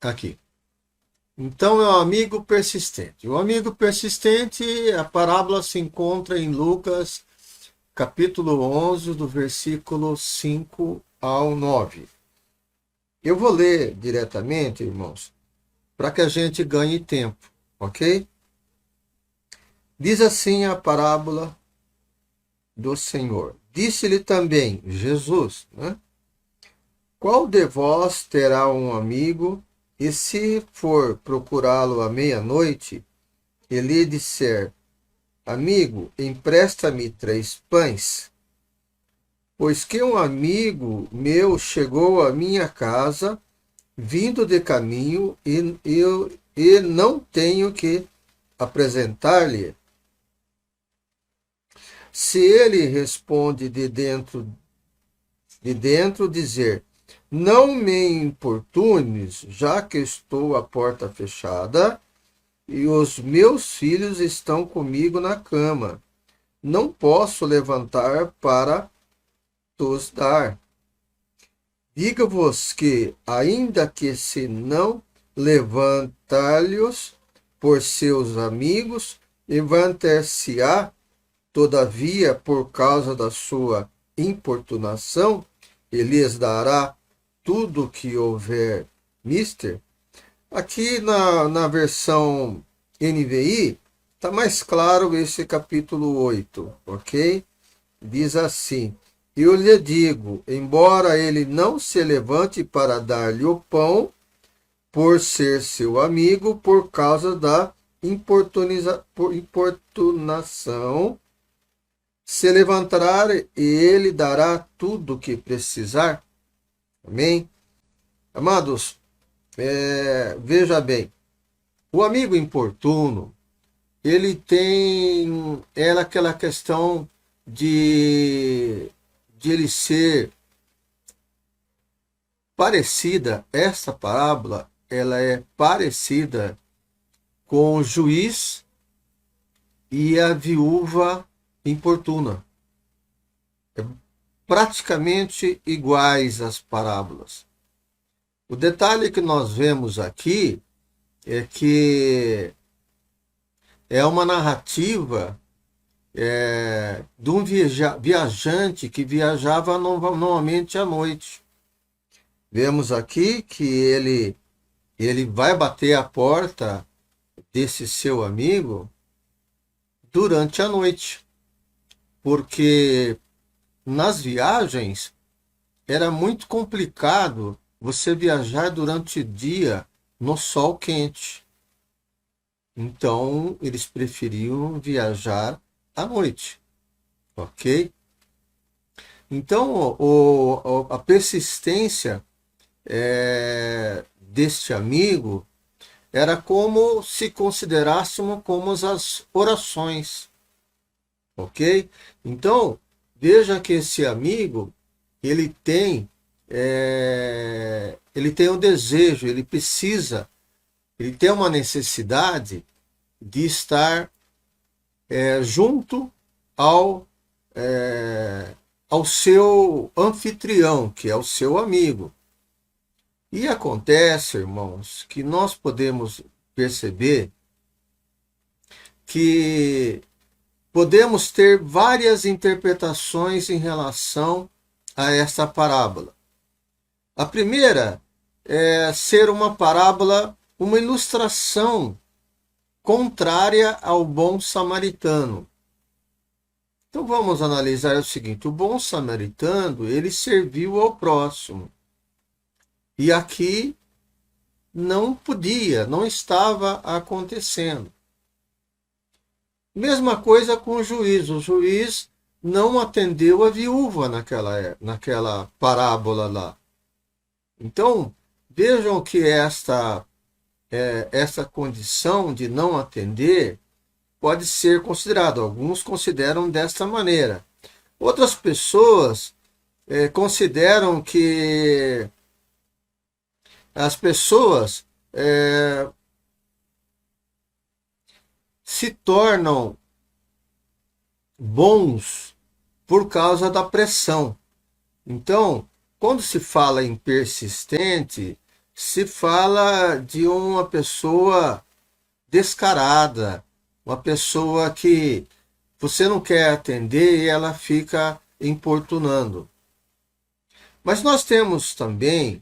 aqui. Então, é o amigo persistente. O amigo persistente, a parábola se encontra em Lucas, capítulo 11, do versículo 5 ao 9. Eu vou ler diretamente, irmãos, para que a gente ganhe tempo, ok? Diz assim a parábola do Senhor. Disse-lhe também Jesus, né? Qual de vós terá um amigo, e se for procurá-lo à meia-noite, e lhe disser, amigo, empresta-me 3 pães, pois que um amigo meu chegou à minha casa, vindo de caminho, e não tenho que apresentar-lhe? Se ele responde de dentro dizer, não me importunes, já que estou à porta fechada, e os meus filhos estão comigo na cama. Não posso levantar para tos dar. Digo-vos que, ainda que se não levantar-lhes por seus amigos, levantar-se-á, todavia, por causa da sua importunação, e lhes dará tudo o que houver mister. Aqui na versão NVI, está mais claro esse capítulo 8, ok? Diz assim, eu lhe digo, embora ele não se levante para dar-lhe o pão, por ser seu amigo, por causa da importunação, se levantará e ele dará tudo o que precisar. Amém? Amados, veja bem, o amigo importuno, ele tem aquela questão de ele ser parecida, essa parábola, ela é parecida com o juiz e a viúva importuna. É praticamente iguais as parábolas. O detalhe que nós vemos aqui é que é uma narrativa de um viajante que viajava normalmente à noite. Vemos aqui que ele vai bater a porta desse seu amigo durante a noite, porque nas viagens era muito complicado você viajar durante o dia no sol quente. Então, eles preferiam viajar à noite, ok? Então, a persistência deste amigo era como se considerássemos como as orações, ok? Então, veja que esse amigo, ele tem um desejo, ele tem uma necessidade de estar junto ao, ao seu anfitrião, que é o seu amigo. E acontece, irmãos, que nós podemos perceber que podemos ter várias interpretações em relação a essa parábola. A primeira é ser uma parábola, uma ilustração contrária ao bom samaritano. Então vamos analisar o seguinte: o bom samaritano, ele serviu ao próximo. E aqui não podia, não estava acontecendo. Mesma coisa com o juiz. O juiz não atendeu a viúva naquela parábola lá. Então, vejam que essa condição de não atender pode ser considerada. Alguns consideram desta maneira. Outras pessoas consideram que as pessoas se tornam bons por causa da pressão. Então, quando se fala em persistente, se fala de uma pessoa descarada, uma pessoa que você não quer atender e ela fica importunando. Mas nós temos também,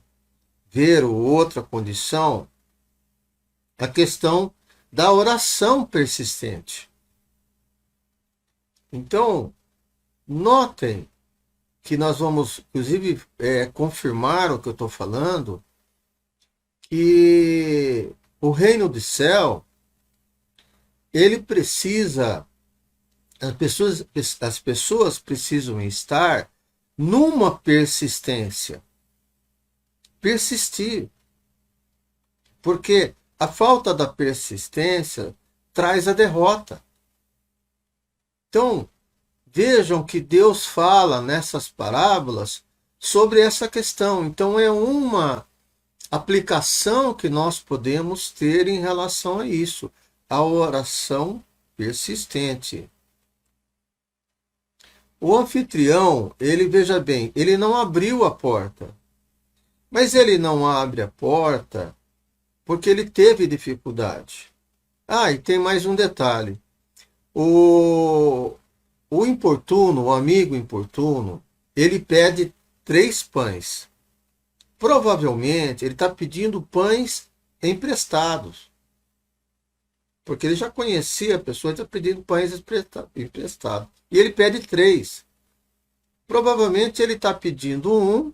ver outra condição, a questão da oração persistente. Então, notem que nós vamos, inclusive, confirmar o que eu estou falando, que o reino do céu, ele precisa, as pessoas precisam estar numa persistência. Persistir. Porque a falta da persistência traz a derrota. Então, vejam que Deus fala nessas parábolas sobre essa questão. Então, é uma aplicação que nós podemos ter em relação a isso, a oração persistente. O anfitrião, ele, veja bem, ele não abriu a porta, mas ele não abre a porta porque ele teve dificuldade. Ah, e tem mais um detalhe. O importuno, o amigo importuno, ele pede 3 pães. Provavelmente ele está pedindo pães emprestados. Porque ele já conhecia a pessoa, está pedindo pães emprestados. E ele pede 3. Provavelmente ele está pedindo 1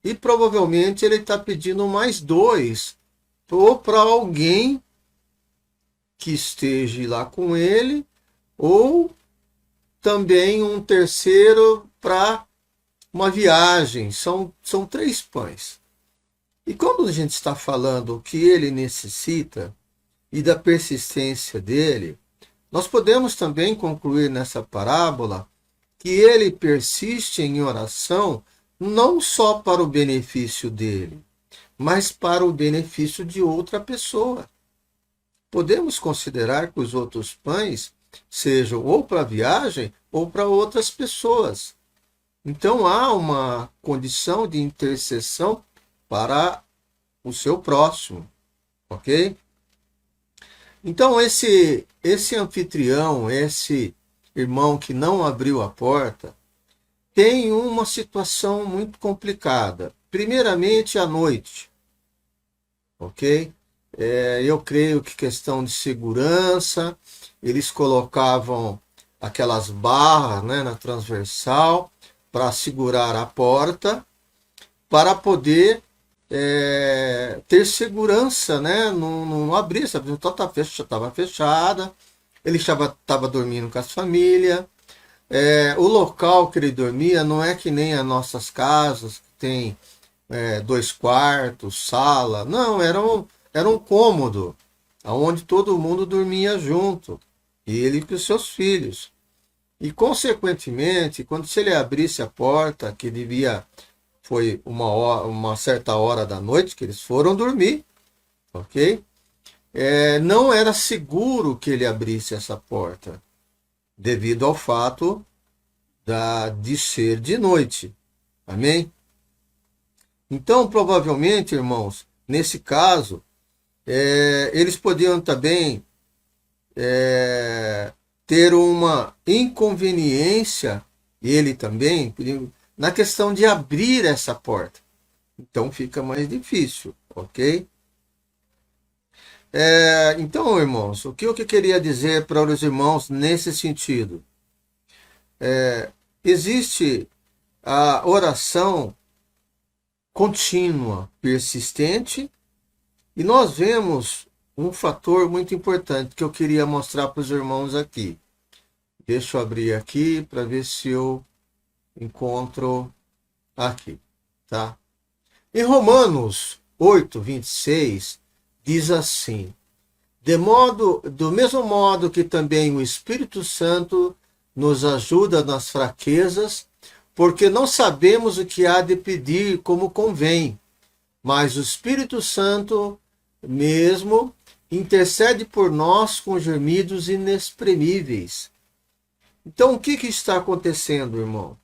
e provavelmente ele está pedindo mais 2 ou para alguém que esteja lá com ele, ou também um terceiro para uma viagem. São 3 pães. E quando a gente está falando o que ele necessita e da persistência dele, nós podemos também concluir nessa parábola que ele persiste em oração não só para o benefício dele, mas para o benefício de outra pessoa. Podemos considerar que os outros pães sejam ou para a viagem ou para outras pessoas. Então há uma condição de intercessão para o seu próximo, ok? Então esse anfitrião, esse irmão que não abriu a porta, tem uma situação muito complicada. Primeiramente à noite, ok? Eu creio que questão de segurança, eles colocavam aquelas barras, né, na transversal para segurar a porta, para poder ter segurança, né, não abrir, essa porta estava fechada, ele estava dormindo com a família. O local que ele dormia não é que nem as nossas casas, que tem 2 quartos, sala. Não, era um cômodo, onde todo mundo dormia junto, ele com os seus filhos. E, consequentemente, se ele abrisse a porta, que foi uma certa hora da noite que eles foram dormir, ok? Não era seguro que ele abrisse essa porta, devido ao fato de ser de noite. Amém? Então, provavelmente, irmãos, nesse caso, eles podiam também ter uma inconveniência, ele também, na questão de abrir essa porta. Então fica mais difícil, ok? Então, irmãos, o que eu queria dizer para os irmãos nesse sentido? Existe a oração contínua, persistente, e nós vemos um fator muito importante que eu queria mostrar para os irmãos aqui. Deixa eu abrir aqui para ver se eu encontro aqui, tá? Em Romanos 8:26 diz assim: do mesmo modo que também o Espírito Santo nos ajuda nas fraquezas, porque não sabemos o que há de pedir como convém, mas o Espírito Santo mesmo intercede por nós com gemidos inexprimíveis. Então, o que está acontecendo, irmão?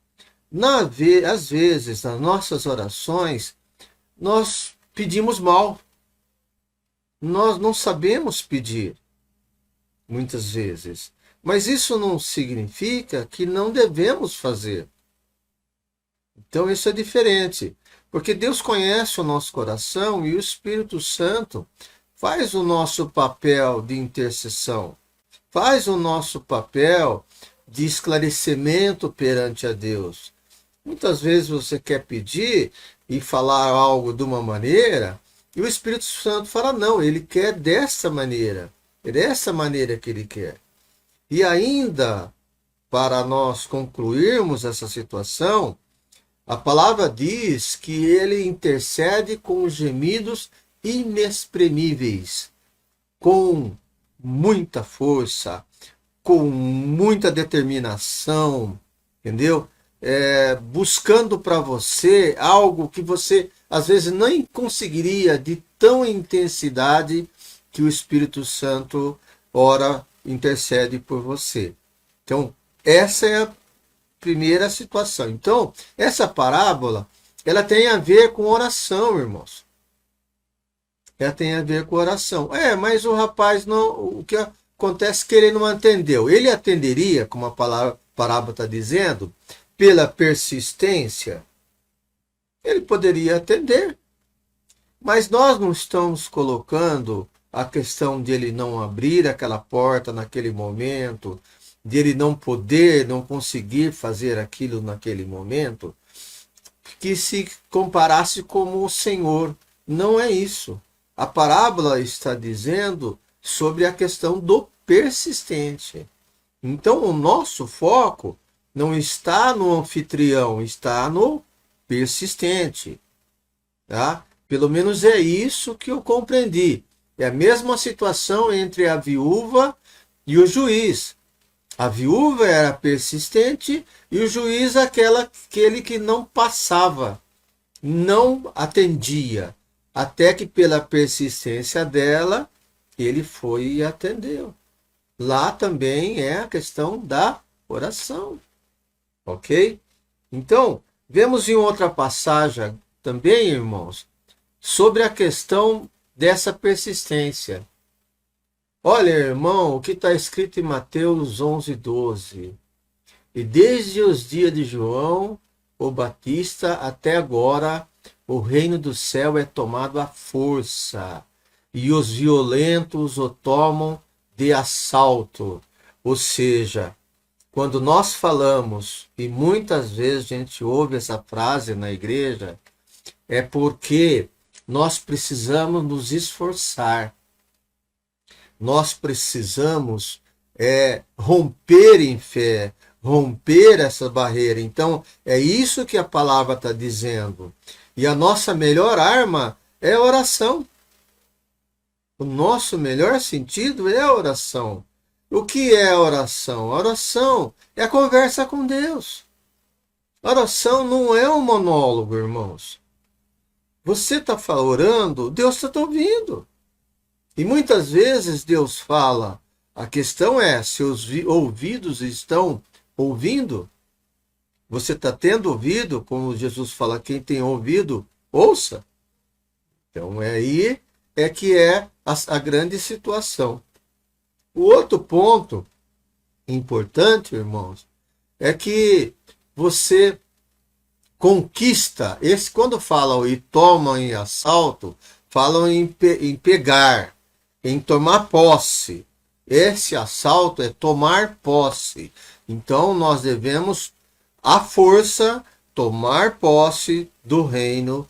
Às vezes, nas nossas orações, nós pedimos mal. Nós não sabemos pedir, muitas vezes. Mas isso não significa que não devemos fazer. Então isso é diferente. Porque Deus conhece o nosso coração e o Espírito Santo faz o nosso papel de intercessão, faz o nosso papel de esclarecimento perante a Deus. Muitas vezes você quer pedir e falar algo de uma maneira, e o Espírito Santo fala, não, ele quer dessa maneira. É dessa maneira que ele quer. E ainda, para nós concluirmos essa situação, a palavra diz que ele intercede com gemidos inexprimíveis, com muita força, com muita determinação, entendeu? Buscando para você algo que você às vezes nem conseguiria de tão intensidade que o Espírito Santo ora intercede por você. Então, essa é a primeira situação. Então, essa parábola, ela tem a ver com oração, irmãos. Ela tem a ver com oração. Mas o rapaz não, o que acontece é que ele não atendeu. Ele atenderia, como a parábola está dizendo, pela persistência. Ele poderia atender. Mas nós não estamos colocando a questão de ele não abrir aquela porta naquele momento, de ele não poder, não conseguir fazer aquilo naquele momento, que se comparasse como o Senhor. Não é isso. A parábola está dizendo sobre a questão do persistente. Então, o nosso foco não está no anfitrião, está no persistente. Tá? Pelo menos é isso que eu compreendi. É a mesma situação entre a viúva e o juiz. A viúva era persistente e o juiz aquele que não passava, não atendia, até que pela persistência dela, ele foi e atendeu. Lá também é a questão da oração, ok? Então, vemos em outra passagem também, irmãos, sobre a questão dessa persistência. Olha, irmão, o que está escrito em Mateus 11:12. E desde os dias de João, o Batista, até agora, o reino do céu é tomado à força, e os violentos o tomam de assalto. Ou seja, quando nós falamos, e muitas vezes a gente ouve essa frase na igreja, é porque nós precisamos nos esforçar. Nós precisamos romper em fé, romper essa barreira. Então, é isso que a palavra está dizendo. E a nossa melhor arma é a oração. O nosso melhor sentido é a oração. O que é a oração? A oração é a conversa com Deus. A oração não é um monólogo, irmãos. Você está orando, Deus está te ouvindo. E muitas vezes Deus fala. A questão é, se os ouvidos estão ouvindo, você está tendo ouvido, como Jesus fala, quem tem ouvido, ouça. Então aí é que é a grande situação. O outro ponto importante, irmãos, é que você conquista, quando falam e tomam em assalto, falam em pegar, em tomar posse. Esse assalto é tomar posse. Então nós devemos, à força, tomar posse do reino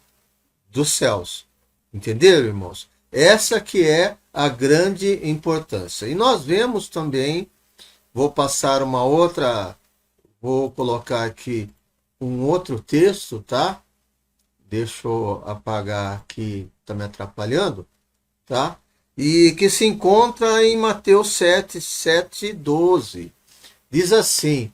dos céus. Entenderam, irmãos? Essa que é a grande importância. E nós vemos também, vou colocar aqui um outro texto, tá? Deixa eu apagar aqui, está me atrapalhando, tá? E que se encontra em Mateus 7:12. Diz assim: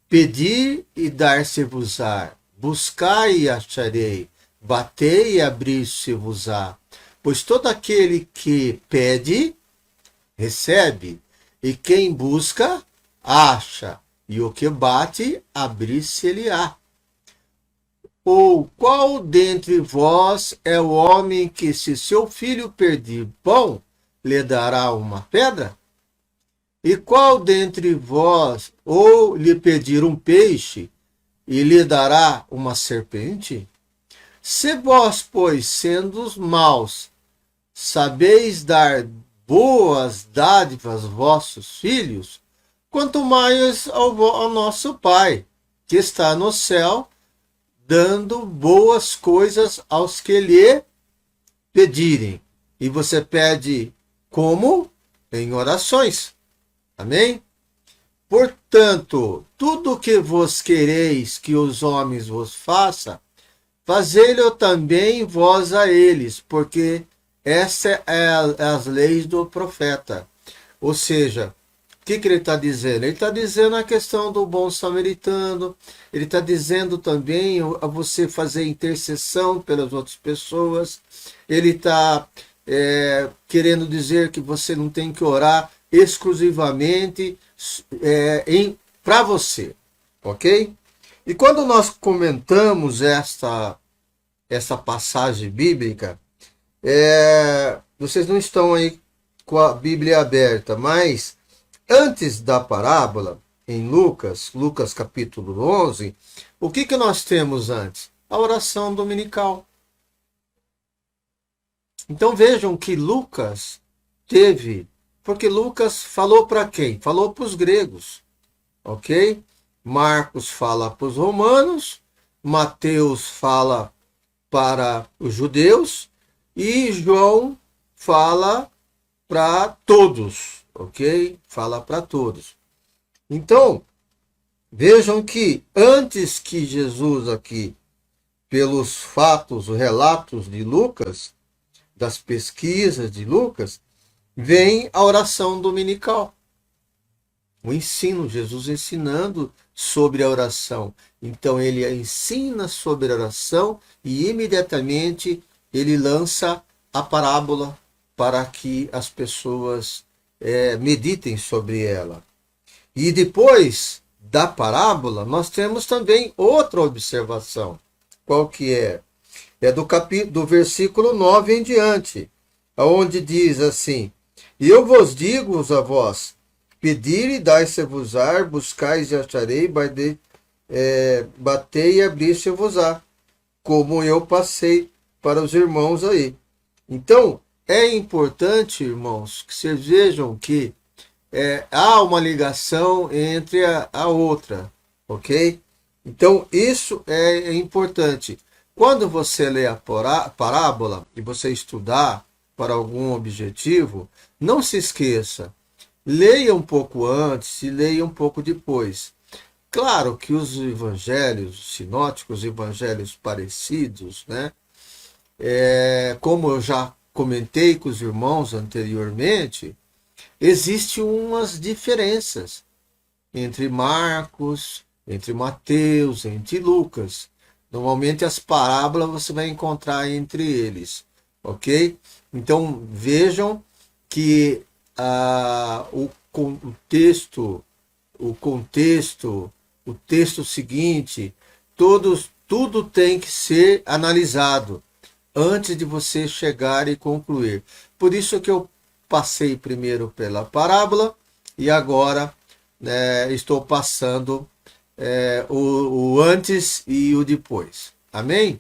pedi e dar-se-vos-á, buscai e acharei, batei e abrir-se-vos-á. Pois todo aquele que pede, recebe, e quem busca, acha, e o que bate, abrir-se-lhe-á. Ou qual dentre vós é o homem que, se seu filho pedir pão, lhe dará uma pedra? E qual dentre vós, ou lhe pedir um peixe, e lhe dará uma serpente? Se vós, pois, sendo os maus, sabeis dar boas dádivas aos vossos filhos, quanto mais ao nosso Pai, que está no céu, dando boas coisas aos que lhe pedirem. E você pede como? Em orações. Amém? Portanto, tudo o que vos quereis que os homens vos façam, fazei-lo também vós a eles, porque essa é as leis do profeta. Ou seja, o que ele está dizendo? Ele está dizendo a questão do bom samaritano, ele está dizendo também a você fazer intercessão pelas outras pessoas, ele está querendo dizer que você não tem que orar exclusivamente para você, ok? E quando nós comentamos essa passagem bíblica, vocês não estão aí com a Bíblia aberta, mas antes da parábola, em Lucas capítulo 11, o que nós temos antes? A oração dominical. Então vejam que Lucas teve, porque Lucas falou para quem? Falou para os gregos, ok? Marcos fala para os romanos, Mateus fala para os judeus e João fala para todos, ok? Fala para todos. Então, vejam que antes que Jesus aqui, pelos fatos, os relatos de Lucas, das pesquisas de Lucas, vem a oração dominical. O ensino, Jesus ensinando sobre a oração. Então ele ensina sobre a oração e imediatamente ele lança a parábola para que as pessoas meditem sobre ela. E depois da parábola, nós temos também outra observação. Qual que é? É do versículo 9 em diante, onde diz assim: E eu vos digo a vós, pedir e dai-se-vos-á, buscais e acharei, batei e abrir-se-vos-á, como eu passei para os irmãos aí. Então, é importante, irmãos, que vocês vejam que há uma ligação entre a outra, ok? Então, isso é importante. Quando você lê a parábola e você estudar para algum objetivo, não se esqueça, leia um pouco antes e leia um pouco depois. Claro que os evangelhos sinóticos, evangelhos parecidos, né? Como eu já comentei com os irmãos anteriormente, existem umas diferenças entre Marcos, entre Mateus, entre Lucas. Normalmente as parábolas você vai encontrar entre eles, ok? Então vejam que o texto seguinte, tudo tem que ser analisado antes de você chegar e concluir. Por isso que eu passei primeiro pela parábola e agora estou passando o antes e o depois. Amém?